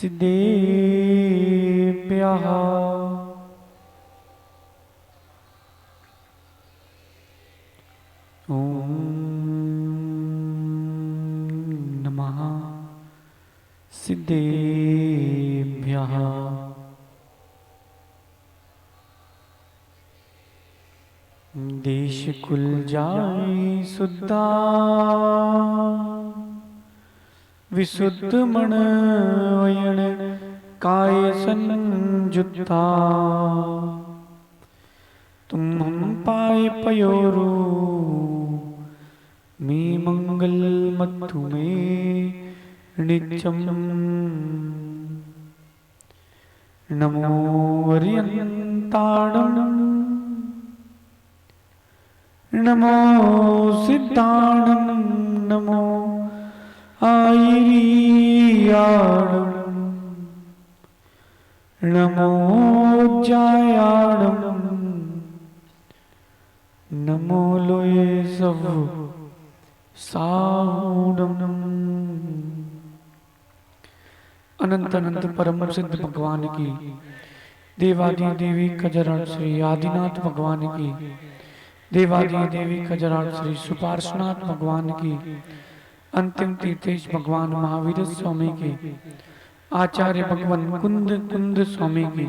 सिद्धेभ्यः ॐ नमः सिद्धेभ्यः। देश कुल जाए सुद्धा विशुद्ध मन वयन काय संजुता तुम हम पाए पयोरू मी मंगल मत्तु में नित्यम नमो वरियंताणं नमो सिद्धाणं नमो आयिरियाणं नमो जायाणं नमो लोये सव साउडम। अनंत अनंत परम सिद्ध भगवान की, देवादि देवी खजराट श्री आदिनाथ भगवान की, देवादि देवी खजराट श्री सुपार्श्वनाथ भगवान की, अंतिम तीर्थेश भगवान महावीर स्वामी की, आचार्य भगवान कुंद कुंद स्वामी की,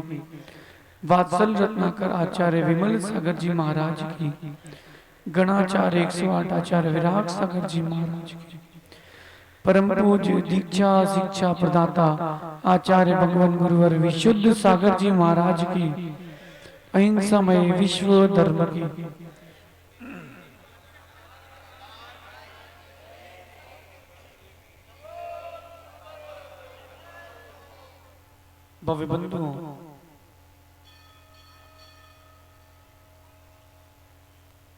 वात्सल रत्नाकर आचार्य विमल सागर जी महाराज की, गणाचार्य 108 आचार्य विराग सागर जी महाराज की, परम पूज्य दीक्षा शिक्षा प्रदाता आचार्य भगवान गुरुवर विशुद्ध सागर जी महाराज की, अहिंसामय विश्व धर्म की, भव्य बंधुओं,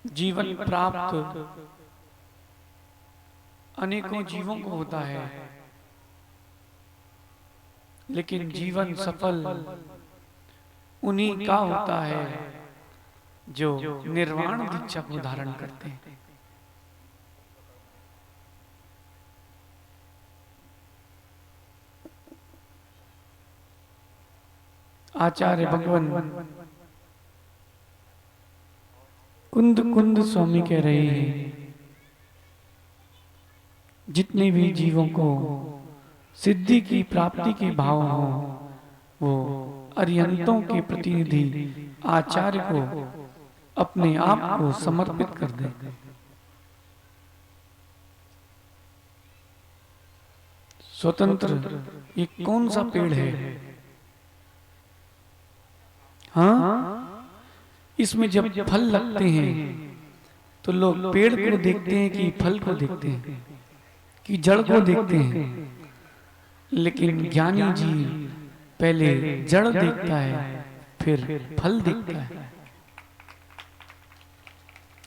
जीवन प्राप्त अनेकों जीवों को होता है, लेकिन जीवन सफल उन्हीं का होता है जो निर्वाण दीक्षा को धारण करते हैं। आचार्य भगवान कुंद कुंद स्वामी कह रहे हैं, जितने भी जीवों को सिद्धि की प्राप्ति के भाव हो, वो अरिहंतों के प्रतिनिधि आचार्य को अपने आप को समर्पित कर दें। स्वतंत्र ये कौन सा पेड़ है? हाँ, इसमें जब फल लगते हैं तो लोग पेड़ को देखते हैं कि फल को देखते हैं कि जड़ को देखते हैं, लेकिन ज्ञानी जी पहले जड़ देखता है फिर फल देखता है।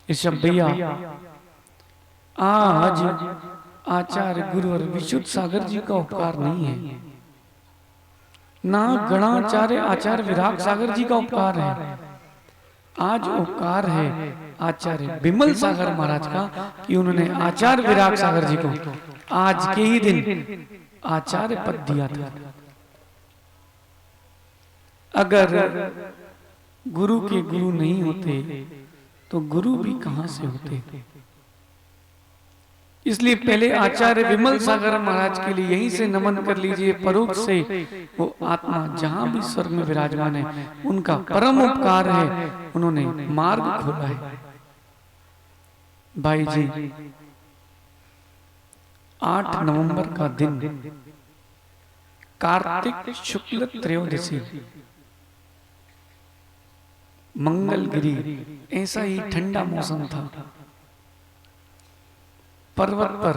ऋषभ भैया, आज आचार्य गुरु और विशुद्ध सागर जी का उपकार नहीं है, ना गणाचार्य आचार्य विराग सागर जी का उपकार है। आज उपकार है आचार्य विमल सागर महाराज का कि उन्होंने आचार्य विराग सागर जी को आज के ही दिन आचार्य पद दिया था। अगर गुरु के गुरु नहीं होते तो गुरु भी कहां से होते। इसलिए पहले आचार्य विमल सागर महाराज के लिए यहीं से नमन कर लीजिए परोक्ष से। वो आत्मा जहां भी स्वर्ग में विराजमान है, उनका परम उपकार है, उन्होंने मार्ग खोला है। भाई जी, 8 नवंबर का दिन कार्तिक शुक्ल त्रयोदशी, मंगलगिरी, ऐसा ही ठंडा मौसम था। पर्वत पर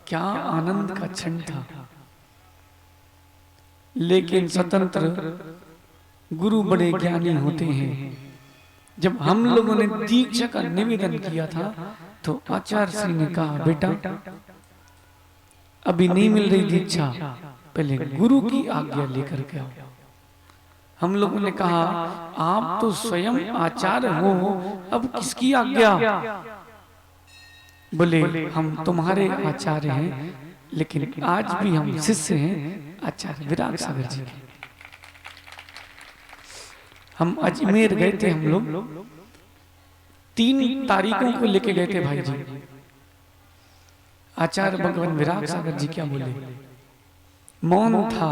क्या आनंद का क्षण था। लेकिन स्वतंत्र गुरु बड़े ज्ञानी होते हैं। जब हम लोगों ने दीक्षा का निवेदन किया था तो आचार्य श्री ने कहा, बेटा अभी नहीं मिल रही दीक्षा, पहले गुरु की आज्ञा लेकर के आओ। हम लोगों ने कहा, आप तो स्वयं आचार्य हो, अब किसकी आज्ञा? बोले, हम तुम्हारे आचार्य हैं, लेकिन आज भी हम शिष्य हैं, आचार्य विराग सागर जी के। हम अजमेर गए थे, हम लोग 3 तारीखों को लेके गए थे भाई जी। आचार्य भगवान विराग सागर जी क्या बोले, मौन था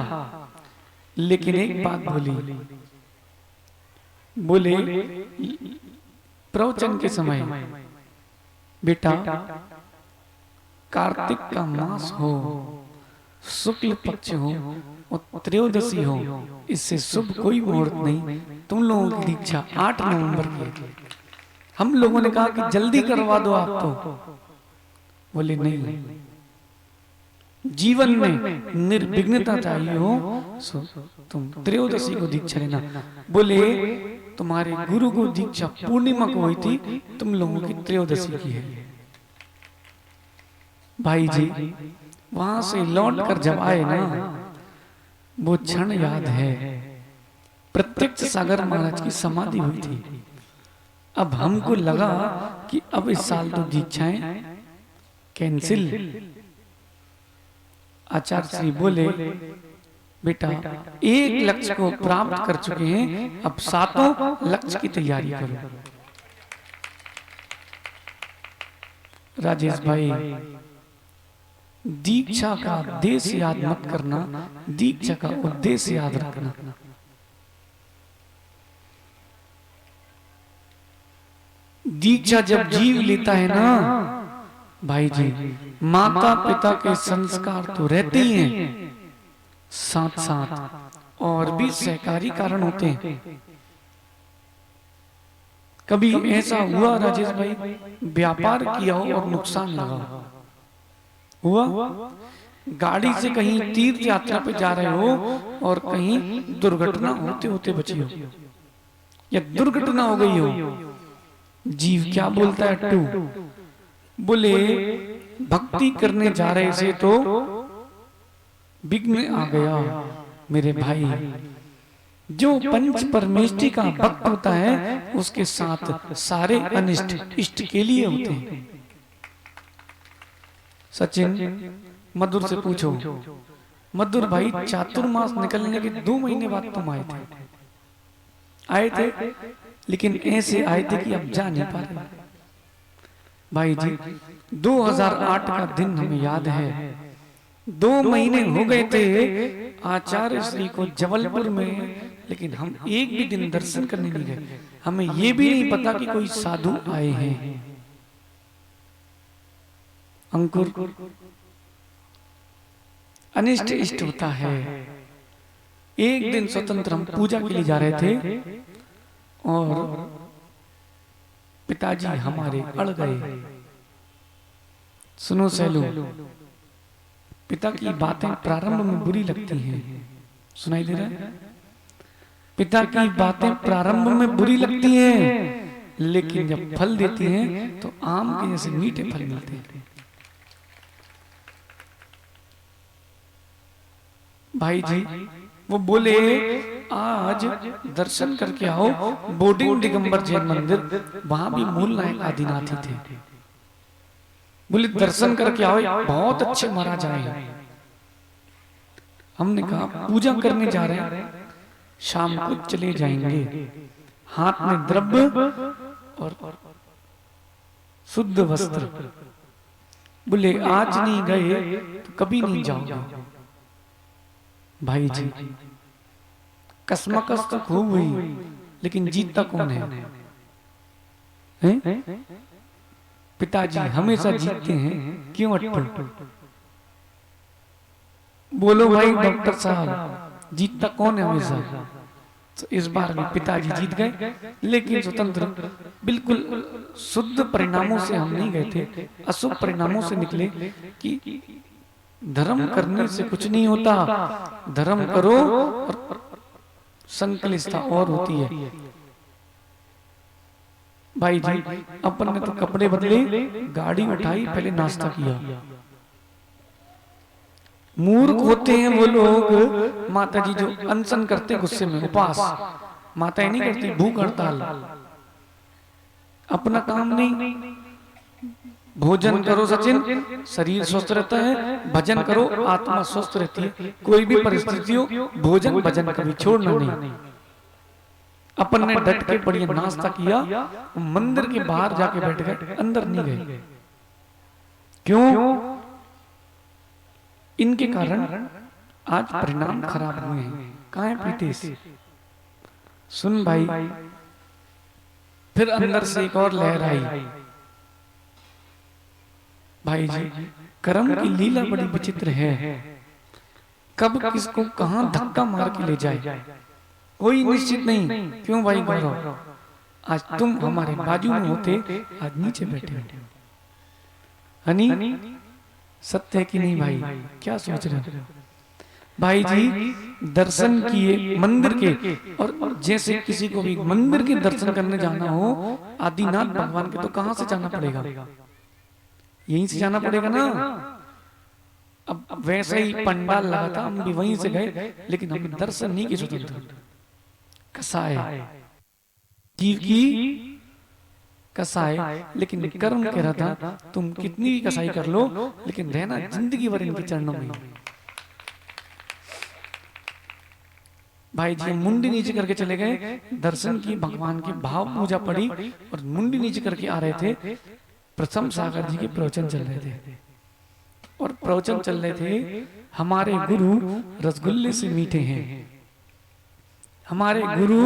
लेकिन एक बात बोले प्रवचन के समय, बेटा कार्तिक का मास हो, शुक्ल पक्ष हो और त्रयोदशी हो, इससे शुभ कोई मुहूर्त नहीं। तुम लोगों की दीक्षा 8 नवंबर की। हम लोगों ने कहा कि जल्दी करवा दो आप तो। बोले नहीं, जीवन में निर्विघ्नता चाहिए हो सो तुम त्रयोदशी को दीक्षा लेना। बोले तुम्हारे गुरु को दीक्षा पूर्णिमा को हुई थी, तुम लोगों की त्रयोदशी की है। भाई जी वहां से लौट कर जब आए ना, वो क्षण याद है, प्रत्यक्ष सागर महाराज की समाधि हुई थी। अब हमको लगा कि अब इस साल तो दीक्षाएं कैंसिल। आचार्य श्री बोले बेटा एक लक्ष्य को प्राप्त कर चुके हैं, अब 7 लक्ष्य की तैयारी करो। राजेश भाई दीक्षा का उद्देश्य याद मत करना, दीक्षा का उद्देश्य याद रखना। दीक्षा जब जीव लेता है ना भाई जी, माता पिता के संस्कार तो रहते ही हैं, साथ साथ और भी सहकारी कारण होते हैं। कभी ऐसा हुआ राजेश भाई, व्यापार किया हो और नुकसान लगा हुआ, गाड़ी से कहीं तीर्थ यात्रा पे जा रहे हो और कहीं दुर्घटना होते होते बची हो या दुर्घटना हो गई हो, जीव क्या बोलता है टू, बोले भक्ति करने जा रहे से तो विघ्न आ गया। मेरे भाई जो पंच परमेष्टि का भक्त होता है उसके साथ सारे अनिष्ट इष्ट के लिए होते हैं। सचिन मधुर से पूछो, मधुर भाई चातुर्मास निकलने के 2 महीने बाद तुम आए थे लेकिन ऐसे आए थे कि अब जा नहीं पा रहे। भाई जी 2008 का दिन हमें याद है, 2 महीने हो गए थे आचार्य श्री को जबलपुर में, लेकिन हम एक भी दिन दर्शन करने नहीं गए। हमें ये भी नहीं पता कि कोई साधु आए हैं। अंकुर अनिष्ट इष्ट होता है। एक दिन स्वतंत्र हम पूजा के लिए जा रहे थे और पिताजी हमारे अड़ गए। सुनो सैलू, पिता की बातें प्रारंभ में बुरी लगती हैं, सुनाई दे रहा है? पिता की बातें प्रारंभ में बुरी लगती हैं, लेकिन जब फल देती हैं तो आम के जैसे मीठे फल मिलते हैं। भाई जी वो बोले आज दर्शन करके आओ बोर्डिंग दिगंबर जैन मंदिर, वहां भी मूल नायक आदिनाथी थे। बोले दर्शन करके आओ, बहुत अच्छे महाराज आए हैं। हमने कहा पूजा करने जा रहे हैं, शाम को चले जाएंगे, हाथ में द्रव्य और शुद्ध वस्त्र। बोले आज नहीं गए तो कभी नहीं जाओगे। भाई जी कसमकस तो खूब हुई, लेकिन जीतता कौन है? पिताजी हमेशा जीतते हैं, क्यों अट्टू? बोलो भाई डॉक्टर साहब, जीतता कौन है हमेशा? तो इस बार भी पिताजी जीत गए, लेकिन स्वतंत्र बिल्कुल शुद्ध परिणामों से हम नहीं गए थे, अशुभ परिणामों से निकले कि धर्म करने से कुछ नहीं होता, धर्म करो और संकलिष्ठता और होती है। भाई जी अपन ने तो कपड़े बदले, गाड़ी उठाई, पहले नाश्ता किया। मूर्ख होते हैं वो लोग, माता जी जो अनशन करते गुस्से में, उपवास माताएं नहीं करती, भूख हड़ताल, अपना काम नहीं, भोजन करो सचिन, शरीर स्वस्थ रहता है, भजन करो आत्मा स्वस्थ रहती है। कोई भी परिस्थिति हो, भोजन भजन कभी छोड़ना नहीं। अपन ने डट के बढ़िया नाश्ता किया, मंदिर के बाहर जाके बैठ गए, अंदर नहीं गए। क्यों? इनके कारण आज परिणाम खराब हुए हैं। कहाँ है प्रीतेश? सुन भाई, फिर अंदर से एक और लहर आई। भाई जी, कर्म की लीला बड़ी विचित्र है। कब किसको कहां धक्का मार के ले जाए कोई निश्चित नहीं। क्यों भाई गौरव? आज तुम हमारे बाजू में होते, आज नीचे बैठे हो। हनी, सत्य है कि नहीं भाई? क्या सोच रहे हो भाई जी? दर्शन किए मंदिर के, और जैसे किसी को भी मंदिर के दर्शन करने जाना हो आदिनाथ भगवान के, तो कहां से जाना पड़ेगा? यहीं से जाना पड़ेगा ना। अब वैसे ही पंडाल लगा था, हम भी वहीं से गए, लेकिन हम दर्शन नहीं किए स्वतंत्र। कसाय जीव की कसाय, लेकिन कर्म कह रहा था तुम कितनी भी कसाई कर लो, लेकिन रहना जिंदगी भर इनके चरणों में। भाई जी मुंडी नीचे करके चले गए, दर्शन की, भगवान की भाव पूजा पड़ी, और मुंडी नीचे करके आ रहे थे। प्रथम सागर जी के प्रवचन चल रहे थे, और प्रवचन चल रहे थे, हमारे गुरु रसगुल्ले से मीठे हैं, हमारे गुरु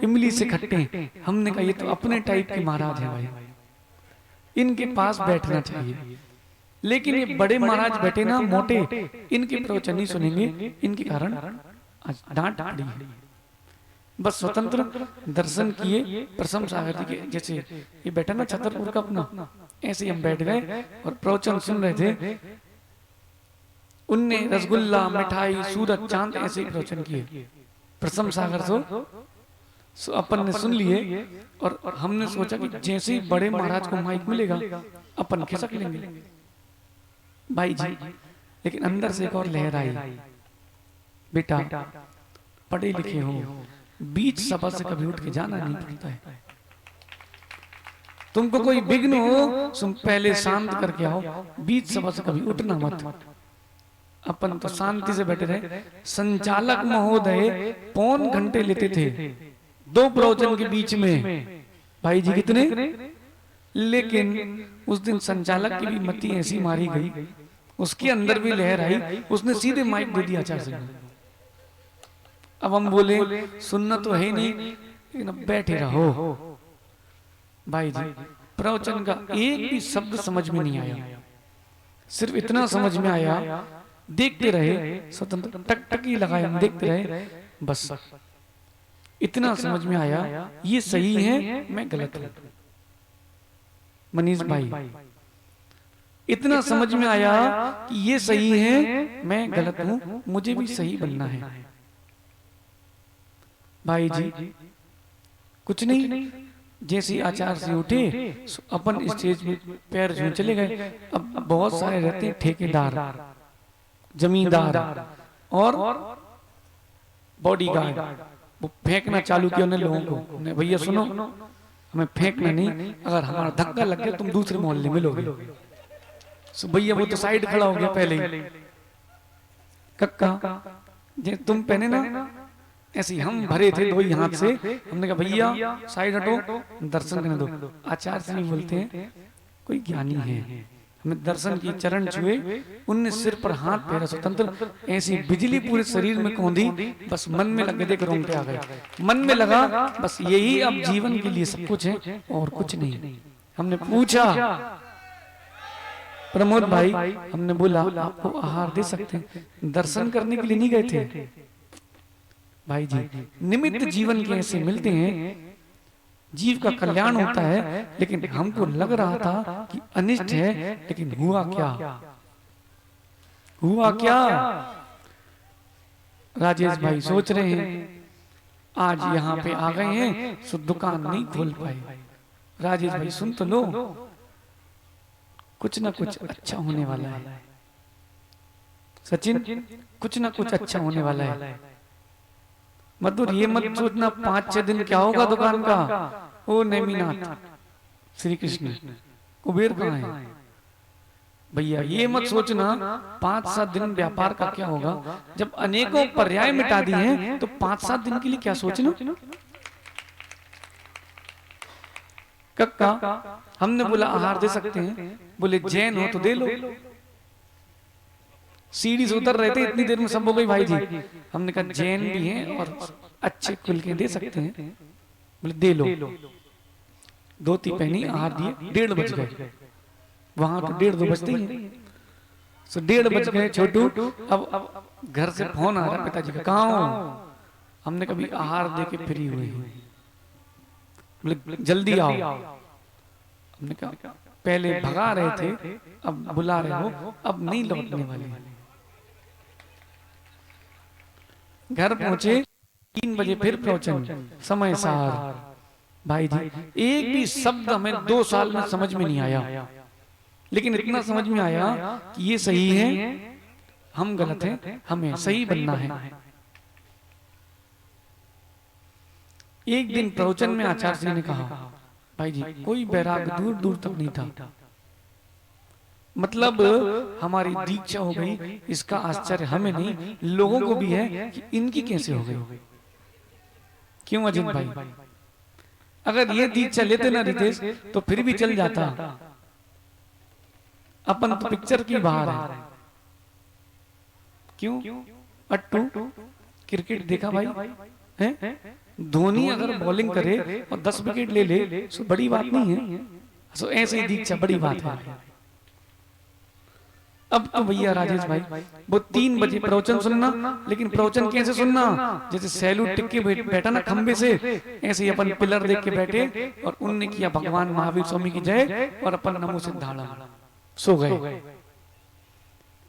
इमली से खट्टे हैं। हमने कहा ये तो अपने टाइप के महाराज हैं भाई, इनके पास बैठना चाहिए। लेकिन ये बड़े महाराज बैठे ना मोटे, इनके प्रवचन नहीं सुनेंगे, इनके कारण आज डांट पड़ी है। बस स्वतंत्र दर्शन किए प्रथम सागर जी के, जैसे ये बैठा ना छतरपुर का अपना, ऐसे ही हम बैठ गए और प्रवचन सुन रहे थे। उनने रसगुल्ला, मिठाई, सूरज, चांद ऐसे ही प्रवचन किए प्रथम सागर सो अपन ने सुन लिए, और हमने सोचा कि जैसे ही बड़े महाराज को माइक मिलेगा अपन खिसक लेंगे भाई जी। लेकिन अंदर से एक और लहर आई, बेटा पढ़े लिखे हो, बीच सभा से कभी उठ के जाना नहीं पड़ता है। तुमको कोई विघ्न हो, तुम पहले शांत करके आओ, बीच सभा से कभी उठना मत। अपन तो शांति से बैठे रहे। संचालक महोदय 3 घंटे लेते थे 2 प्रवचन के बीच में, भाई जी कितने। लेकिन उस दिन संचालक की भी मति ऐसी मारी गई, उसके अंदर भी लहर आई, उसने सीधे माइक दे दिया आचार्य सिंह। अब हम बोले सुनना तो है नहीं, लेकिन अब बैठे रहो भाई जी। प्रवचन का एक भी शब्द समझ में नहीं आया, सिर्फ इतना समझ में आया, देखते रहे, स्वतंत्र टकटकी लगाए हम देखते रहे, बस इतना समझ में आया ये सही है, मैं गलत हूं। मनीष भाई, इतना समझ में आया कि ये सही है, मैं गलत हूं, मुझे भी सही बनना है भाई जी। कुछ नहीं, जैसे आचार्य से उठे अपन स्टेज में पैर छूने चले गए। अब बहुत सारे रहते हैं ठेकेदार, जमींदार और बॉडीगार्ड, वो फेंकना चालू किया उन्हें लोगों को, भैया सुनो हमें फेंकना नहीं, अगर हमारा धक्का लग गया तुम दूसरे मोहल्ले में लोगे। भैया वो तो साइड खड़ा हो गया पहले ही, कक्का जे तुम पहने ना ऐसे ही हम भरे थे 2 ही हाथ से, हमने कहा भैया साइड हटो, दर्शन करने दो। आचार्य से नहीं बोलते हैं, कोई ज्ञानी है, हमें दर्शन की, चरण छुए, उनने सिर पर हाथ फेरा, स्वतंत्र ऐसी बिजली पूरे शरीर में कौंधी, बस मन में लगे, देख रोंगटे आ गए, मन में लगा बस यही अब जीवन के लिए सब कुछ है और कुछ नहीं। हमने पूछा प्रमोद भाई, हमने बोला आपको आहार दे सकते हैं, दर्शन करने के लिए नहीं गए थे भाई जी। निमित्त जीवन के ऐसे मिलते हैं, जीव का कल्याण होता है, लेकिन हमको लग रहा था कि अनिष्ट है, लेकिन हुआ क्या, हुआ क्या? राजेश भाई सोच रहे हैं आज यहाँ पे आ गए हैं, सो दुकान नहीं खोल पाए। राजेश भाई सुन तो लो, कुछ ना कुछ अच्छा होने वाला है सचिन, कुछ ना कुछ अच्छा होने वाला है। मधुर ये मत सोचना 5-6 दिन क्या होगा दुकान का। ओ नेमिनाथ श्री कृष्ण, कुबेर कहाँ है? भैया ये मत सोचना 5-7 दिन व्यापार का क्या होगा, जब अनेकों पर्याय मिटा दिए हैं तो 5-7 दिन के लिए क्या सोचना। कक्का हमने बोला आहार दे सकते हैं, बोले जैन हो तो दे लो। सीढ़ी से उतर रहे थे इतनी देर में सब हो गई भाई जी। हमने कहा जैन भी हैं और अच्छे खुल के दे सकते हैं, बोले दे लो। धोती पहनी, आहार दिए, 1:30 बज गए। वहां तो 1:30 बजते ही हैं। सो 1:30 बज गए छोटू। अब घर से फोन आ रहा पिताजी का, कहाँ हो? हमने कभी आहार दे के फ्री हुए हैं, बोले जल्दी आओ। हमने कहा पहले भगा रहे थे अब बुला रहे हो, अब नहीं लौटने वाले। घर पहुंचे 3 बजे फिर प्रवचन समय सार। भाई जी एक भी शब्द हमें 2 साल में समझ में नहीं आया, लेकिन इतना समझ में आया कि ये सही है, हम गलत हैं, हमें सही बनना है। एक दिन प्रवचन में आचार्य जी ने कहा, भाई जी कोई बैराग दूर दूर तक नहीं था, मतलब हमारी दीक्षा हो गई, इसका आश्चर्य हमें नहीं लोगों को भी है कि इनकी कैसे हो गई। क्यों अजित भाई, अगर ये दीक्षा लेते ना रितेश तो फिर भी चल जाता। अपन तो पिक्चर की बाहर है। क्यों? अट्टू क्रिकेट देखा भाई है? धोनी अगर बॉलिंग करे और 10 विकेट ले ले तो बड़ी बात नहीं है, सो ऐसे ही दीक्षा बड़ी बात है। अब तो भैया राजेश भाई वो 3 बजे प्रवचन सुनना, लेकिन प्रवचन कैसे सुनना, जैसे सैलूट टिक के बैठा ना खंबे से, ऐसे ही अपन पिलर देख के बैठे और उनने किया भगवान महावीर स्वामी की जय और अपन नमो सिद्धाणम, सो गए।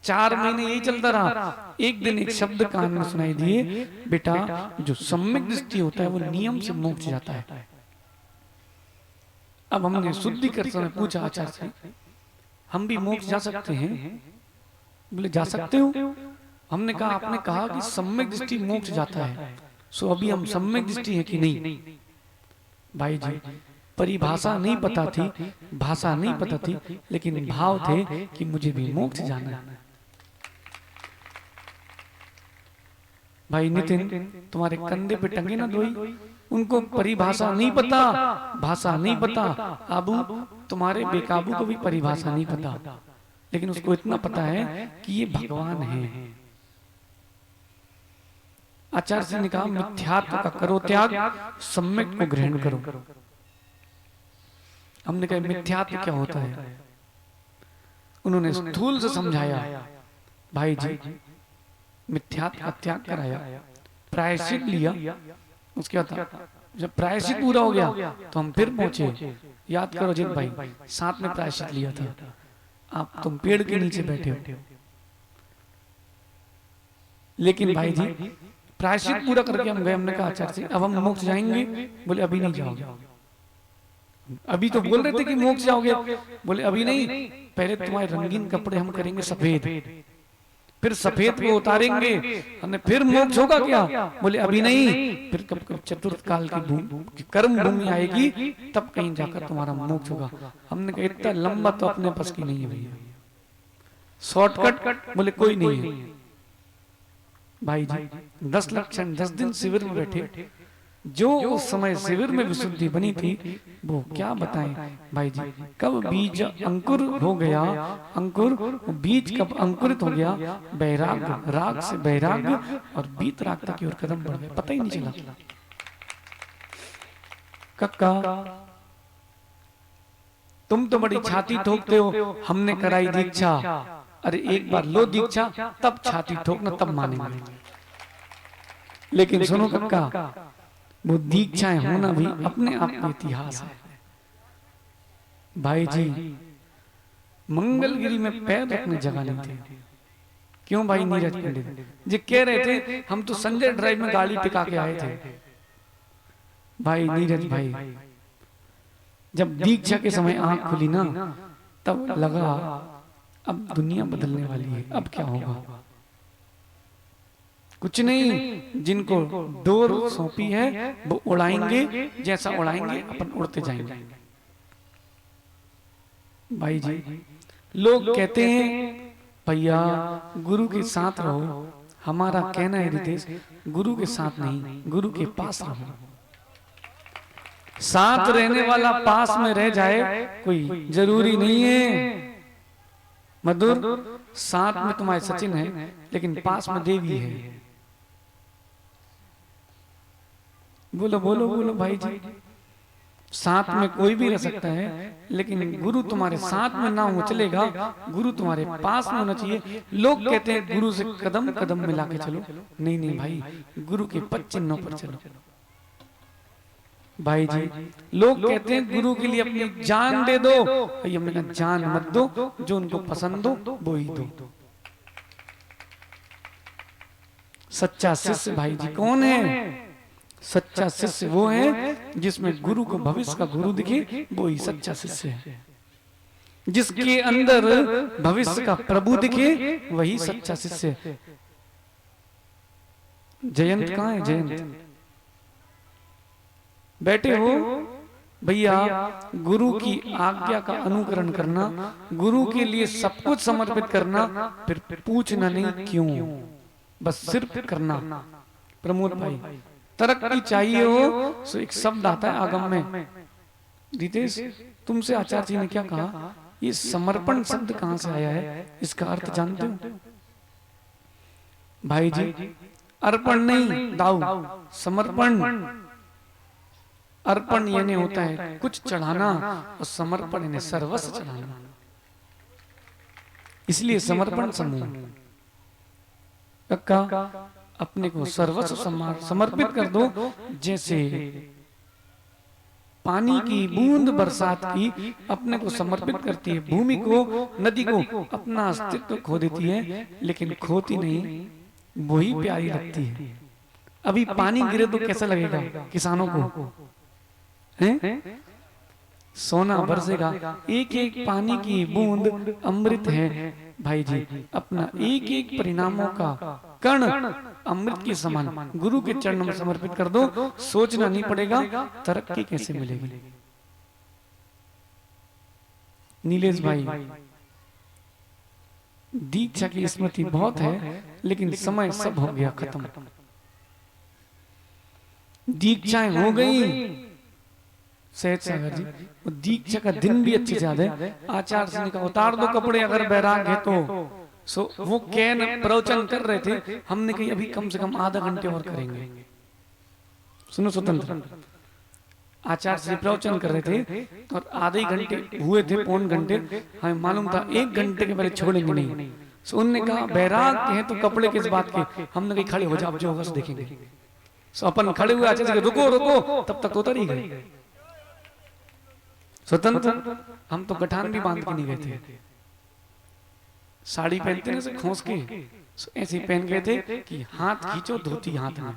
4 महीने यही चलता रहा। एक दिन एक शब्द कान में सुनाई दिए, बेटा जो सम्यक दृष्टि होता है वो नियम से मोक्ष जाता है। अब हमने शुद्धिकरण में पूछा आचार्य से, हम भी मोक्ष जा सकते हैं? बोले जा सकते हो। हमने कहा आपने कहा कि सम्यक दृष्टि मोक्ष जाता है, सो अभी हम सम्यक दृष्टि है कि नहीं? भाई जी परिभाषा नहीं पता थी, भाषा नहीं पता थी, लेकिन भाव थे कि मुझे भी मोक्ष जाना है। भाई नितिन तुम्हारे कंधे पे टंगे ना दोई, उनको परिभाषा नहीं पता, भाषा नहीं पता। अबू तुम्हारे बेकाबू को भी परिभाषा नहीं पता, लेकिन उसको इतना पता है कि ये भगवान है। आचार्य जी ने कहा मिथ्यात्व का करो त्याग, सम्यक को ग्रहण करो। हमने कहा मिथ्यात्व क्या होता है? उन्होंने स्थूल से समझाया। भाई जी मिथ्यात्व का त्याग कराया, प्रायश्चित लिया, उसके बाद जब प्रायश्चित पूरा हो गया तो हम फिर पहुंचे। याद करो जित भाई, साथ में प्रायश्चित लिया था, आप तुम पेड़ के नीचे बैठे हो। लेकिन भाई जी प्रायश्चित पूरा करके हम गए। हमने कहा आचार्य से अब हम मोक्ष जाएंगे? बोले अभी नहीं जाओगे। अभी तो बोल रहे थे कि मोक्ष जाओगे, बोले अभी नहीं, पहले तुम्हारे रंगीन कपड़े हम करेंगे सफेद, फिर सफेद को उतारेंगे, हमने फिर मोक्ष होगा क्या? बोले अभी नहीं, फिर कब चतुर्थ काल की कर्म भूमि आएगी तब कहीं जाकर तुम्हारा मोक्ष होगा। हमने कहा इतना लंबा तो अपने पास की नहीं है भैया, शॉर्टकट बोले कोई नहीं है। भाई जी 10 लक्षण 10 दिन शिविर में बैठे, जो उस समय शिविर में विशुद्धि बनी थी वो क्या बताएं भाई जी। कब बीज अंकुर हो गया, अंकुर बीज कब अंकुरित हो गया, बैराग राग से बैराग और बीत राग तक की ओर कदम बढ़ गए, पता ही नहीं चला। कक्का तुम तो बड़ी छाती ठोकते हो, हमने कराई दीक्षा। अरे एक बार लो दीक्षा तब छाती ठोकना, तब मानेंगे। लेकिन सुनो कक्का, वो दीक्षाएं होना भी अपने आप में इतिहास है। भाई जी मंगलगिरी में पैर रखने जगह नहीं थी। क्यों भाई नीरज पंडित जी कह रहे थे हम तो संजय ड्राइव में गाड़ी टिका के आए थे। भाई नीरज भाई जब दीक्षा के समय आंख खुली ना, तब लगा अब दुनिया बदलने वाली है, अब क्या होगा। कुछ नहीं, जिनको डोर सौंपी है वो उड़ाएंगे, जैसा उड़ाएंगे अपन उड़ते जाएंगे। भाई जी लोग कहते हैं भैया गुरु के साथ रहो, हमारा कहना है रितेश, गुरु के साथ नहीं, गुरु के पास रहो। साथ रहने वाला पास में रह जाए कोई जरूरी नहीं है। मधुर, साथ में तुम्हारे सचिन है लेकिन पास में देवी है। बोलो बोलो बोलो भाई जी। साथ में कोई भी रह सकता है लेकिन गुरु तुम्हारे साथ में ना हो चलेगा, गुरु तुम्हारे पास में होना चाहिए। लोग कहते हैं गुरु से कदम कदम मिला के चलो, नहीं नहीं भाई, गुरु के पद चिन्हों पर चलो। भाई जी, लोग कहते हैं गुरु के लिए अपनी जान दे दो, भाई हमने कहा जान मत दो, जो उनको पसंद हो वो ही दो। सच्चा शिष्य भाई जी कौन है? सच्चा शिष्य वो है जिसमें गुरु को भविष्य का गुरु दिखे, वो ही सच्चा शिष्य है। जिसके अंदर भविष्य का प्रभु दिखे वही सच्चा शिष्य है। जयंत कहाँ है? जयंत बैठे हो भैया, गुरु की आज्ञा का अनुकरण करना, गुरु के लिए सब कुछ समर्पित करना, फिर पूछना नहीं क्यों, बस सिर्फ करना। प्रमोद भाई, तरक्की चाहिए हो तो एक शब्द आता है आगम में। रितेश, तुमसे आचार्य जी ने क्या कहा? ये समर्पण शब्द कहां से आया है, इसका अर्थ जानते हो? भाई जी, अर्पण नहीं दाऊ, समर्पण। अर्पण यानी होता है कुछ चढ़ाना और समर्पण यानी सर्वस्व चढ़ाना, इसलिए समर्पण समूह। अपने को सर्वस्व समर्पित कर दो। जैसे पानी की बूंद बरसात की अपने को समर्पित करती है, भूमि को, नदी को, अपना अस्तित्व खो देती है लेकिन खोती नहीं, वही प्यारी लगती है। अभी पानी गिरे तो कैसा लगेगा किसानों को? हैं? सोना बरसेगा। एक एक पानी की बूंद अमृत है भाई जी। अपना एक एक परिणामों का कण अमृत के समान गुरु के चरणों में समर्पित कर दो, सोचना नहीं पड़ेगा तरक्की कैसे मिलेगी। नीलेश भाई, दीक्षा की स्मृति बहुत है लेकिन समय सब हो गया खत्म। दीक्षाएं हो गई सहज सागर जी, वो दीक्षा का दिन भी अच्छे से याद है। आचार्य जी ने कहा उतार दो कपड़े अगर बैराग है तो। सो वो कैन प्रवचन कर रहे थे, हमने कही अभी कम से कम आधा घंटे और करेंगे। सुनो स्वतंत्र, आचार्य जी प्रवचन कर रहे थे और आधे घंटे हुए थे, पौन घंटे, हमें मालूम था 1 घंटे के पहले छोड़ेंगे नहीं। सो उन्होंने कहा बैराग है तो कपड़े किस बात के, हमने कही खड़े हो जाओ, जो होगा देखेंगे। सो अपन खड़े हुए, आचार्य जी रुको रुको, तब तक उतर ही गए। स्वतंत्र, हम तो गठान भी बांध के नहीं गए थे, साड़ी पहनते ना से खोस के ऐसे पहन गए थे कि हाथ खींचो धोती हाथ में।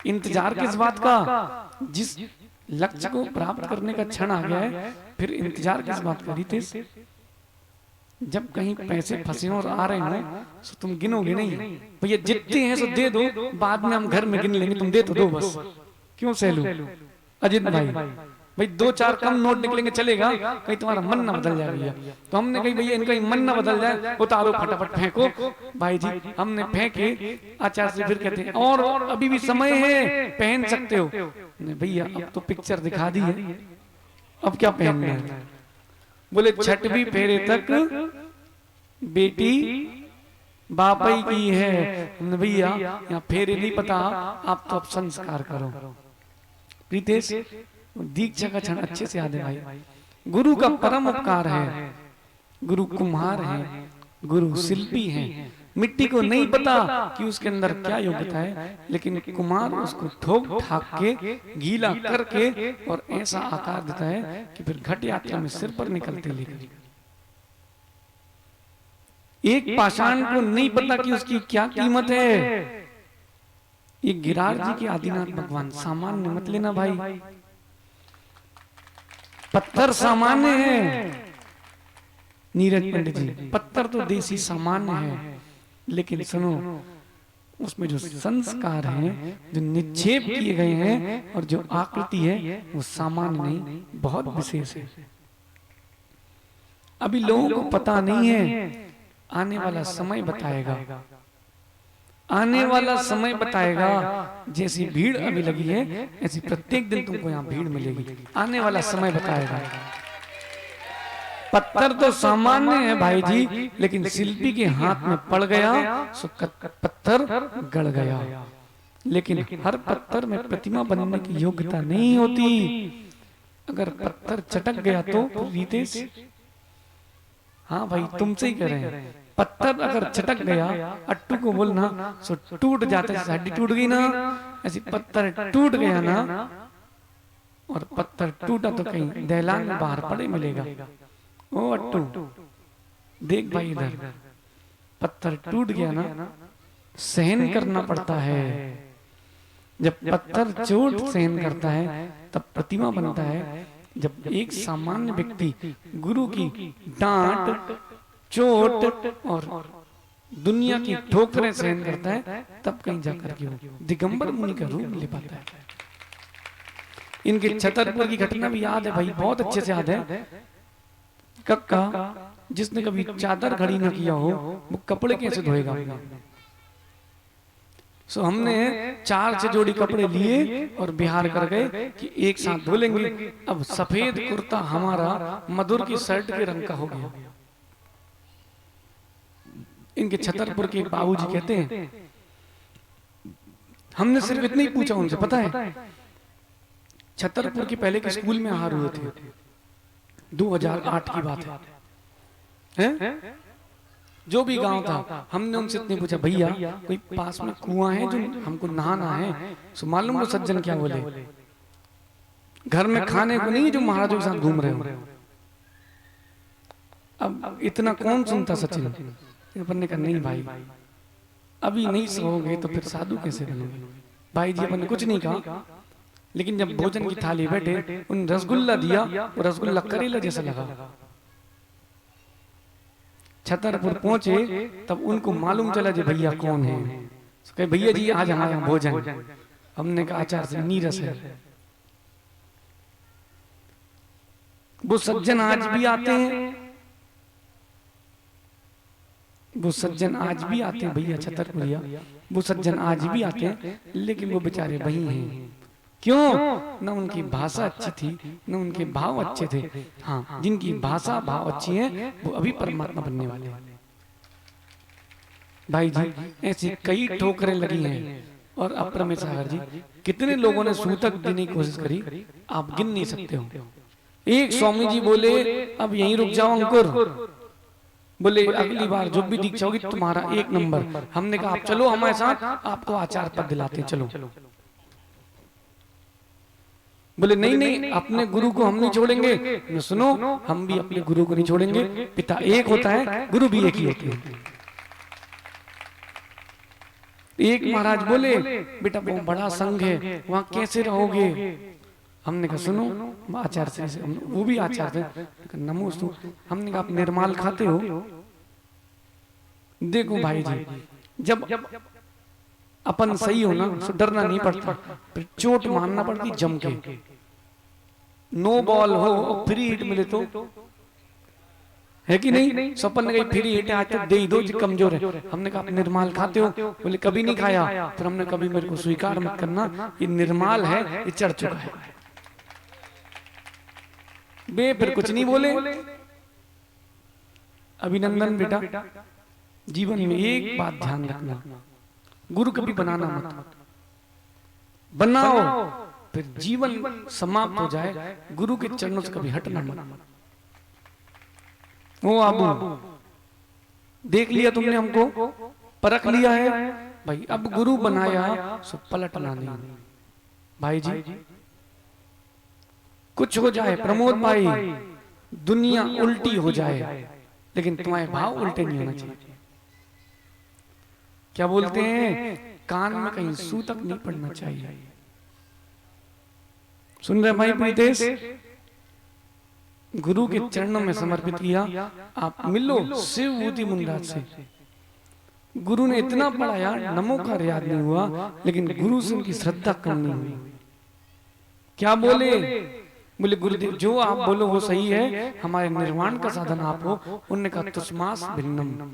इंतजार किस बात का? जिस लक्ष्य को प्राप्त करने का क्षण आ गया है, फिर इंतजार किस बात का? रितेश, जब कहीं पैसे फंसे और आ रहे हो तो तुम गिनोगे नहीं, भैया जितने हैं सो दे दो, बाद में हम घर में गिन लेंगे, तुम दे तो दो बस। क्यों सहलू? अजित भाई 2-4 कम नोट निकलेंगे चलेगा, कहीं तुम्हारा मन ना बदल जाए भैया। तो हमने कही भैया इनका मन ना बदल जाए, उतारो फटाफट फेंको। भाई जी हमने फेंके, आचार्य से फिर कहते हैं और अभी भी समय है, पहन सकते हो। भैया अब तो पिक्चर दिखा दी है, अब क्या पहनना है? बोले छठवीं फेरे तक बेटी बापाई की है। हमने भैया यहाँ फेरे नहीं पता, आप तो अब संस्कार करो। प्रीतेश, दीक्षा का क्षण अच्छे से याद है भाई। गुरु का परम उपकार है, गुरु कुम्हार है, गुरु शिल्पी है। मिट्टी को नहीं पता कि उसके अंदर क्या योग्यता है, लेकिन कुम्हार उसको ठोक ठाक के गीला करके और ऐसा आकार देता है कि फिर घट यात्रा में सिर पर निकलते लेकर। एक पाषाण को नहीं पता कि उसकी क्या कीमत है। ये गिरार जी के आदिनाथ भगवान सामान्य मत लेना भाई, पत्थर सामान्य है। नीरज पंडित जी, पत्थर तो देसी सामान्य है, लेकिन सुनो उसमें जो संस्कार हैं, जो निक्षेप किए गए हैं और जो आकृति है वो सामान्य नहीं, बहुत विशेष है। अभी लोगों को पता नहीं है, आने वाला समय बताएगा, आने वाला समय बताएगा। जैसी भीड़ अभी लगी है ऐसी प्रत्येक दिन तुमको यहाँ भीड़ मिलेगी, आने वाला समय बताएगा। पत्थर तो सामान्य है भाई जी, लेकिन शिल्पी के हाथ में पड़ गया सो पत्थर गड़ गया। लेकिन हर पत्थर में प्रतिमा बनने की योग्यता नहीं होती। अगर पत्थर चटक गया तो रितेश, हाँ भाई तुमसे ही कह रहे हैं, पत्थर अगर चटक गया, अट्टू को बोलना सो टूट जाता है, हड्डी टूट गई ना, ऐसी पत्थर टूट गया ना, और पत्थर टूटा तो कहीं दहलान में बाहर पड़े मिलेगा। ओ अट्टू देख भाई इधर, पत्थर टूट गया ना, सहन करना पड़ता है। जब पत्थर चोट सहन करता है तब प्रतिमा बनता है। जब एक सामान्य व्यक्ति गुरु की डांट, चोट और दुनिया की ठोकरें सहन करता है तब कहीं जाकर के वो दिगंबर मुनि का रूप ले पाता है। इनके छतरपुर की घटना भी याद है भाई, बहुत अच्छे से याद है। कक्का जिसने कभी चादर खड़ी ना किया हो वो कपड़े कैसे धोएगा? सो हमने 4 से जोड़ी कपड़े लिए और बिहार कर गए कि एक साथ धो लेंगे। अब सफेद कुर्ता हमारा मधुर की शर्ट के रंग का हो गया। इनके छतरपुर के बाबूजी कहते हैं, हमने सिर्फ इतना ही पूछा उनसे, पता है छतरपुर के पहले के स्कूल में आहार हुए थे, 2008 की बात है? जो भी गांव था, हमने उनसे इतने पूछा, भैया कोई पास में कुआं है जो हमको नहाना है? सो मालूम वो सज्जन क्या बोले, घर में खाने को नहीं जो महाराजों के साथ घूम रहे हो। अब इतना कौन सुनता सचिन? अपन ने कहा नहीं भाई, अभी नहीं सोओगे तो फिर साधु कैसे बनोगे? भाई जी अपन ने कुछ नहीं कहा, लेकिन जब भोजन की थाली बैठे उन रसगुल्ला दिया, वो रसगुल्ला करेला जैसा लगा। छतरपुर पहुंचे तब उनको मालूम चला जी भैया कौन है। कहे भैया जी आज हमारे यहाँ भोजन। हमने कहा आचार्य से नीरस है। वो सज्जन आज भी आते हैं, वो सज्जन आज भी आते हैं भैया छतरपुरिया, वो सज्जन आज भी आते हैं, लेकिन वो बेचारे वही हैं। क्यों? न उनकी भाषा अच्छी थी, न उनके भाव अच्छे थे। हाँ, जिनकी भाषा भाव अच्छी है वो अभी परमात्मा बनने वाले हैं। भाई जी ऐसी कई ठोकरें लगी हैं। और अप्रमेय सागर जी, कितने लोगों ने सूतक देने की कोशिश करी, आप गिन नहीं सकते हो। एक स्वामी जी बोले अब यहीं रुक जाओ अंकुर, बोले अगली बार जो भी दीक्षा होगी तुम्हारा 1 नंबर। हमने कहा आप चलो हमारे साथ, आपको आचार्य पद दिलाते हैं, चलो। बोले नहीं नहीं, अपने गुरु को हम नहीं छोड़ेंगे। सुनो, हम भी अपने गुरु को नहीं छोड़ेंगे। पिता एक होता है, गुरु भी एक ही होते हैं। एक महाराज बोले बेटा वो बड़ा संघ है, वहां कैसे रहोगे? हमने कहा सुनो आचार्य से, वो भी आचार्य थे, नमोस्तु। हमने कहा आप निर्माल खाते हो? देखो भाई जी, जब अपन सही हो ना तो डरना नहीं पड़ता, फिर चोट मारना पड़ती जम के। नो बॉल हो और फ्री हिट मिले तो है कि नहीं? सपन ने कही फ्री हिट आज तक दे ही दो, कमजोर है। हमने कहा आप निर्माल खाते हो? बोले कभी नहीं खाया। फिर हमने कभी मेरे को स्वीकार मत करना, ये निर्माल है, ये चढ़ चुका है। बे फिर कुछ नहीं बोले। अभिनंदन बेटा, जीवन में एक बात ध्यान रखना, गुरु कभी बनाना मत, बनाओ फिर जीवन समाप्त हो जाए, गुरु के चरणों से कभी हटना मत। वो आबू देख लिया तुमने, हमको परख लिया है भाई, अब गुरु बनाया सो पलटना नहीं। भाई जी कुछ हो जाए प्रमोद भाई, दुनिया उल्टी हो जाए, लेकिन तुम्हारे भाव उल्टे नहीं होना चाहिए। क्या बोलते हैं, कान में कहीं सूतक नहीं पड़ना चाहिए। सुन रहे भाई प्रीतेश? गुरु के चरणों में समर्पित किया। आप मिलो शिवभूति मुनिराज से। गुरु ने इतना पढ़ाया, नमो का याद नहीं हुआ, लेकिन गुरु से उनकी श्रद्धा कम नहीं हुई। क्या बोले? बोले गुरुदेव जो आप बोलो वो सही है, हमारे निर्वाण का साधन आप हो। उन्होंने कहा तुष्मास भिन्नम,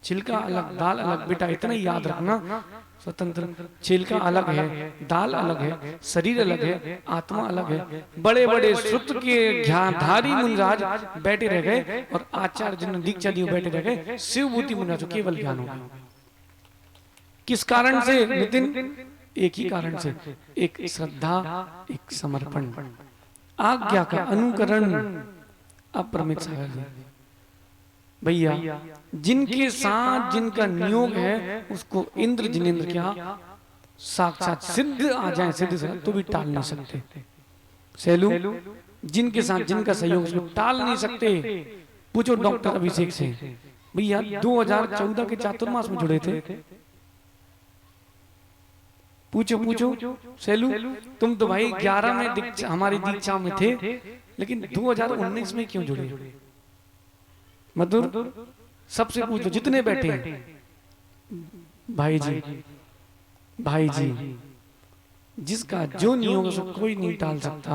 छिलका अलग दाल अलग। बेटा इतना ही याद रखना, स्वतंत्र छिलका अलग है, दाल अलग है, शरीर अलग है, आत्मा अलग है। बड़े बड़े श्रुत के ज्ञानधारी मुनिराज बैठे रह गए और आचार्य जिन्होंने दीक्षा दी बैठे रह गए। शिवभूति मुनिराज को केवल ज्ञान हो गया। किस कारण से नितिन? एक ही कारण से, एक श्रद्धा, एक समर्पण, आज्ञा का अनुकरण। अपरमित सागर जी भैया, जिनके साथ जिनका नियोग है उसको इंद्र जिनेन्द्र क्या साक्षात सिद्ध आ जाए, सिद्ध से तो भी टाल नहीं सकते। सेलू, जिनके साथ जिनका सहयोग उसको टाल नहीं सकते। पूछो डॉक्टर अभिषेक से, भैया 2014 के चातुर्मास में जुड़े थे। पूछो पूछो सेलू, तुम तो भाई 11 में हमारी दीक्षा में थे, लेकिन 2019 में क्यों जुड़े? मधुर, सबसे पूछो जितने बैठे हैं। भाई जी, भाई जी, जिसका जो नियोग उसको कोई नहीं टाल सकता।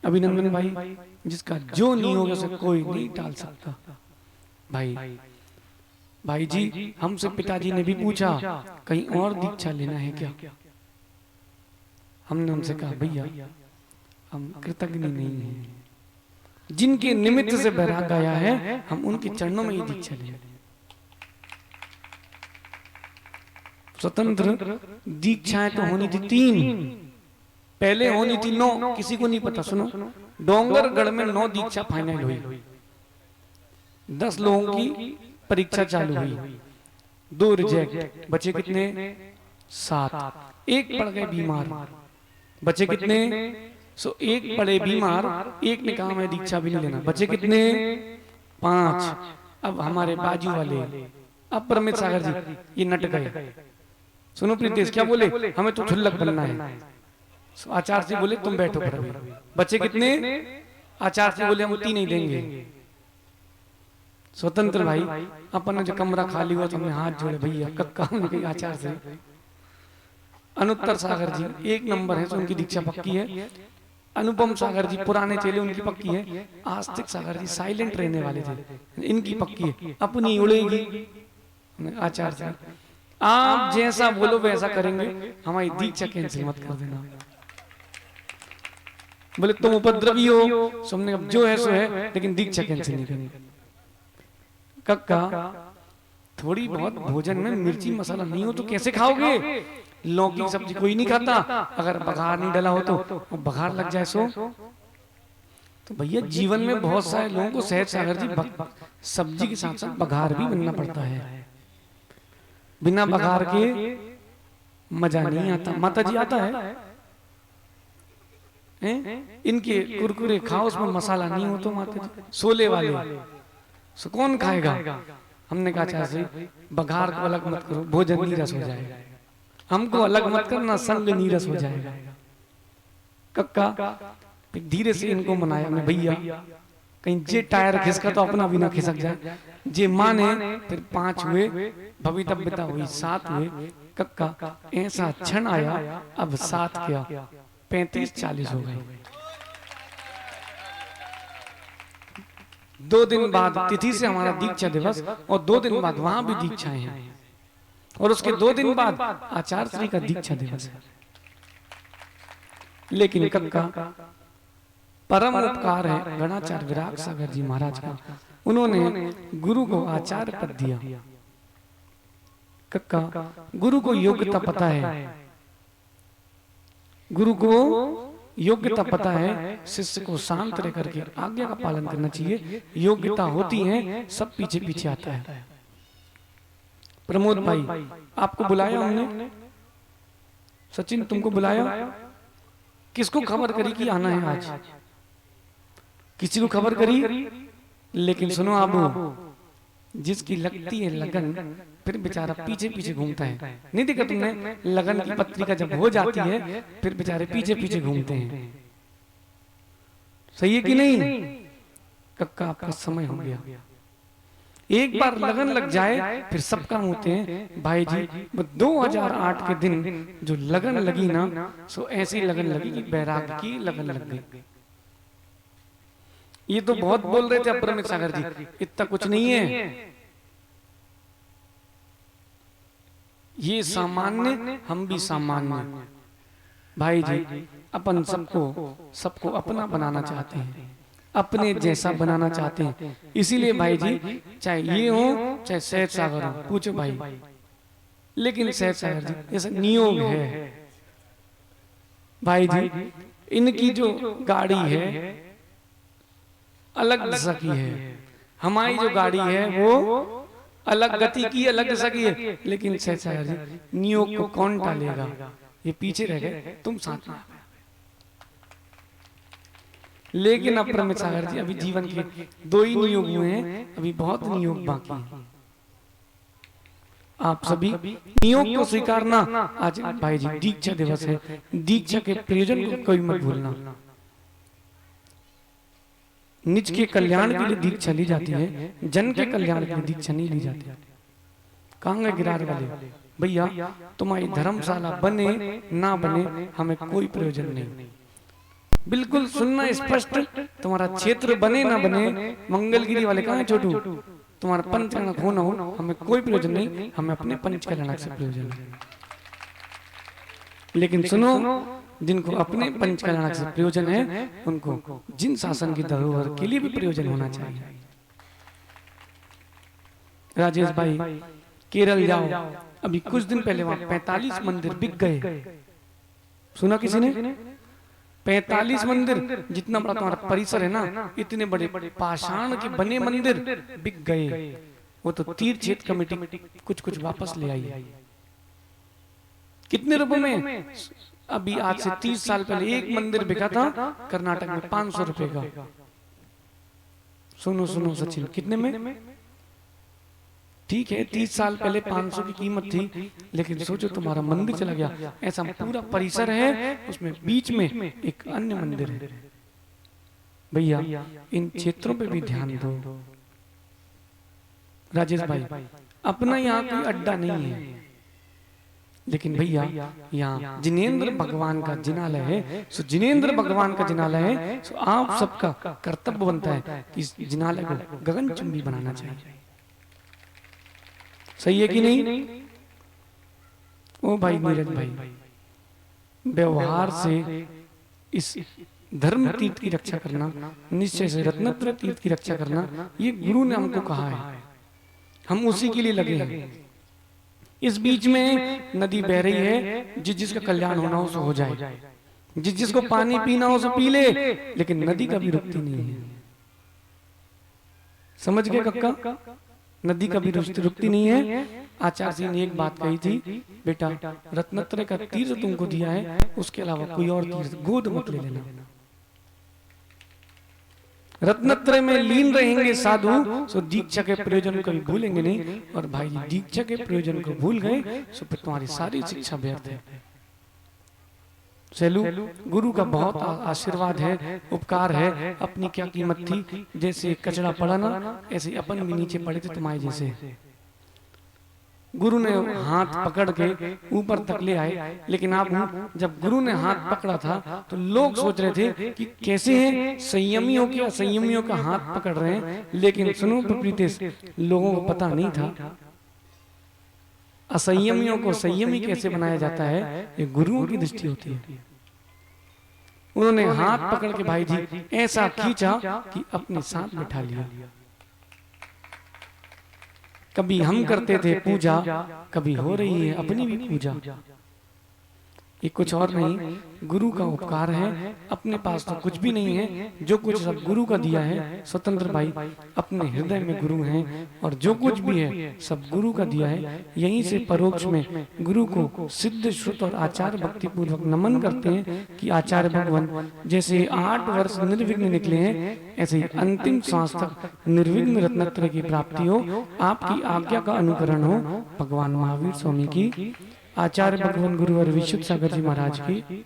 अभिनंदन भाई, जिसका जो नियोग उसे कोई नहीं टाल सकता। भाई भाई जी, हमसे पिताजी ने भी पूछा कहीं और दीक्षा लेना है क्या? हमने उनसे कहा भैया हम कृतज्ञ नहीं हैं, जिनके निमित्त से बैराग आया है हम उनके चरणों में ही दीक्षा लेंगे। स्वतंत्र दीक्षाएं तो होनी थी 3, पहले होनी थी 9, किसी को नहीं पता। सुनो, डोंगरगढ़ में 9 दीक्षा फाइनल हुई, 10 लोगों की परीक्षा चालू हुई, 2 रिजेक्ट, बचे कितने? 7। एक पड़ गए बीमार, बचे कितने? एक पड़े बीमार, एक ने कहा मैं दीक्षा भी नहीं लेना, बचे कितने? 5। अब हमारे बाजू वाले अपरमित सागर जी ये नट गए। सुनो प्रीतेश क्या बोले? हमें तो छुल्लक बनना है। आचार्य जी बोले तुम बैठो पर अभी। बचे कितने? आचार्य जी बोले हम 3 नहीं देंगे। स्वतंत्र भाई, अपन ने जो कमरा खाली हुआ तो हमने हाथ जोड़े, भैया कक्का हमने कही आचार्य से। अनुत्तर सागर जी 1 नंबर है, तो उनकी दीक्षा पक्की है। अनुपम सागर जी पुराने चेले, उनकी पक्की है। आस्तिक सागर जी साइलेंट रहने वाले थे, इनकी पक्की है, अपनी उड़ेगी। आचार्य जी आप जैसा बोलो वैसा करेंगे, हमारी दीक्षा कैंसिल मत कर देना। बोले तुम उपद्रवी हो, तुमने अब जो है सो है, लेकिन दीक्षा कैंसिल नहीं करनी। कक्का थोड़ी बहुत भोजन में मिर्ची मसाला नहीं हो तो कैसे खाओगे? लौकी सब्जी कोई नहीं खाता, अगर बघार नहीं डला हो तो बघार लग जाए सो। तो भैया जीवन में बहुत सारे लोगों को सहज सागर जी सब्जी के साथ साथ बघार भी बनना पड़ता है। बिना बघार के मजा नहीं आता। माता जी आता है? इनके कुरकुरे खाओ उसमें मसाला नहीं हो तो माता जी सोले वाले, सो कौन खाएगा? हमने कहा चाहे बघार को अलग मत करो, भोजन नीरस हो जाएगा। हमको अलग मत करना, संग नीरस हो जाएगा। कक्का धीरे से इनको मनाया मैं, भैया कहीं जे टायर खिसका तो अपना भी ना खिसक जाए। जे माने फिर 5 हुए, भवितव्यता हुई 7 हुए। कक्का ऐसा क्षण आया, अब 7 क्या 35-40 हो गए। 2 दिन बाद तिथि से हमारा दीक्षा दिवस, और 2 दिन बाद वहां भी दीक्षाएं हैं, और उसके 2 दिन बाद आचार्य श्री का दीक्षा दिवस है। लेकिन कक्का परम उपकार है गणाचार्य विराग सागर जी महाराज का, उन्होंने गुरु को आचार्य पद दिया। कक्का गुरु को योग्यता पता है, गुरु को योग्यता पता है, शिष्य को शांत रह करके आज्ञा का पालन करना चाहिए। योग्यता होती है, सब पीछे पीछे आता है। प्रमोद भाई आपको बुलाया हमने, सचिन तुमको बुलाया, किसको खबर करी कि आना है आज? किसी को खबर करी? लेकिन सुनो आबू, जिसकी लगती है लगन फिर बेचारा पीछे पीछे घूमता है। नहीं देखा तुमने? लगन की पत्रिका जब हो जाती है फिर बेचारे पीछे पीछे घूमते हैं। सही है कि नहीं? कक्का आपका समय हो गया। एक बार लगन लग जाए फिर सब काम होते हैं भाई जी। वो 2008 के दिन जो लगन लगी ना, सो ऐसी लगन लगी कि बैराग की लगन लग गई। ये तो बहुत बोल रहे थे अब्रमित सागर जी, इतना कुछ नहीं है, ये सामान्य, हम भी सामान्य भाई जी। अपन सबको अपना बनाना चाहते हैं, अपने जैसा बनाना चाहते हैं। इसीलिए भाई जी, चाहे ये हो चाहे सहज सागर हो, पूछो भाई, लेकिन सहज सागर जी ऐसा नियोग है भाई जी। इनकी जो गाड़ी है अलग दिशा की है, हमारी जो गाड़ी है वो अलग गति की, अलग दिशा की है। लेकिन सहज सागर जी, नियोग को कौन टालेगा? ये पीछे रह गए, तुम साथ में। लेकिन अप्रमित सागर जी, अभी जीवन के 2 ही नियोग हुए हैं, अभी बहुत नियोग बाकी हैं। आप सभी नियोग को स्वीकारना। आज भाई जी दीक्षा दिवस है, दीक्षा के प्रयोजन को कोई मत भूलना। निज के कल्याण के लिए दीक्षा ली जाती है, जन के कल्याण के लिए दीक्षा नहीं ली जाती। कहाँ गए गिरार वाले? भैया तुम्हारी धर्मशाला बने ना बने हमें कोई प्रयोजन नहीं। बिल्कुल सुनना स्पष्ट, तुम्हारा क्षेत्र बने ना बने, मंगलगिरी वाले कहाँ है छोटू, तुम्हारा पंचकर्णक हो ना हो हमें कोई प्रयोजन नहीं, हमें अपने पंचकर्णक से प्रयोजन है। लेकिन सुनो, जिनको अपने पंचकर्णक से प्रयोजन है, उनको जिन शासन की धरोहर के लिए भी प्रयोजन होना चाहिए। राजेश भाई केरल जाओ, अभी कुछ दिन पहले वहां 45 मंदिर बिक गए। सुना किसी ने? 45 मंदिर, जितना बड़ा तुम्हारा परिसर है ना, इतने बड़े पाषाण के बने मंदिर बिक गए। वो तो तीर्थ क्षेत्र कमेटी कुछ वापस ले आई। कितने रुपए में? अभी आज से 30 साल पहले एक मंदिर बिका था कर्नाटक में 500 रुपए का। सुनो सचिन, कितने में? ठीक है, 30 साल पहले 500 की कीमत थी, लेकिन सोचो तुम्हारा मंदिर चला गया। ऐसा पूरा परिसर है, उसमें बीच में एक अन्य मंदिर है। भैया इन क्षेत्रों पे भी ध्यान दो। राजेश भाई, अपना यहाँ कोई अड्डा नहीं है, लेकिन भैया यहाँ जिनेंद्र भगवान का जिनालय है। सो जिनेंद्र भगवान का जिनालय है, सो आप सबका कर्तव्य बनता है कि इस जिनालय को गगनचुंबी बनाना चाहिए। सही है कि नहीं? ओ भाई नीरज भाई, व्यवहार से इस धर्म तीर्थ की रक्षा करना, निश्चय से रत्नत्र तीर्थ की रक्षा करना, ये गुरु ने हमको कहा है, हम उसी के लिए लगे हैं। इस बीच में नदी बह रही है, जिसका कल्याण होना हो सो हो जाए, जिसको पानी पीना हो सो पी ले, लेकिन नदी कभी रुकती नहीं है। समझ गए कक्का? नदी कभी रुकती नहीं है। आचार्य जी ने एक बात कही थी, बेटा रत्नत्रय का तीर्थ तुमको दिया है, उसके अलावा कोई और तीर्थ गोद मत ले लेना। रत्नत्रय में लीन रहेंगे साधु, सो दीक्षा के प्रयोजन को कभी भूलेंगे नहीं। और भाई जी दीक्षा के प्रयोजन को भूल गए, सो फिर तुम्हारी सारी शिक्षा व्यर्थ है। सेलू, गुरु का बहुत आशीर्वाद है, उपकार है। अपनी क्या कीमत थी, जैसे कचरा पड़ा ना, ऐसे अपन भी नीचे पड़े थे तुम्हारे जैसे। गुरु ने हाथ पकड़ के ऊपर तक ले आए, लेकिन आप जब गुरु ने हाथ पकड़ा था तो लोग सोच रहे थे कि कैसे हैं, संयमियों के असंयमियों का हाथ पकड़ रहे हैं। लेकिन सुनो प्रीतेश, लोगों को पता नहीं था असंयमियों को संयमी कैसे बनाया जाता है, ये गुरुओं की दृष्टि होती है। उन्होंने हाथ पकड़ के भाई जी ऐसा खींचा कि अपने साथ बिठा लिया। कभी हम करते थे पूजा, कभी हो रही है अपनी भी पूजा। ये कुछ और नहीं, गुरु का उपकार है। अपने पास तो कुछ भी नहीं है, जो कुछ सब गुरु का दिया है। स्वतंत्र भाई अपने हृदय में गुरु हैं, और जो कुछ भी है सब गुरु का दिया है। यहीं से परोक्ष में गुरु को सिद्ध श्रुत और आचार्य भक्ति पूर्वक नमन करते हैं कि आचार्य भगवान जैसे 8 वर्ष निर्विघ्न निकले हैं, ऐसे ही अंतिम सांस तक निर्विघ्न रत्नत्रय की प्राप्ति हो, आपकी आज्ञा का अनुकरण हो। भगवान महावीर स्वामी की, आचार्य भगवान गुरु और विशुद्ध सागर जी महाराज की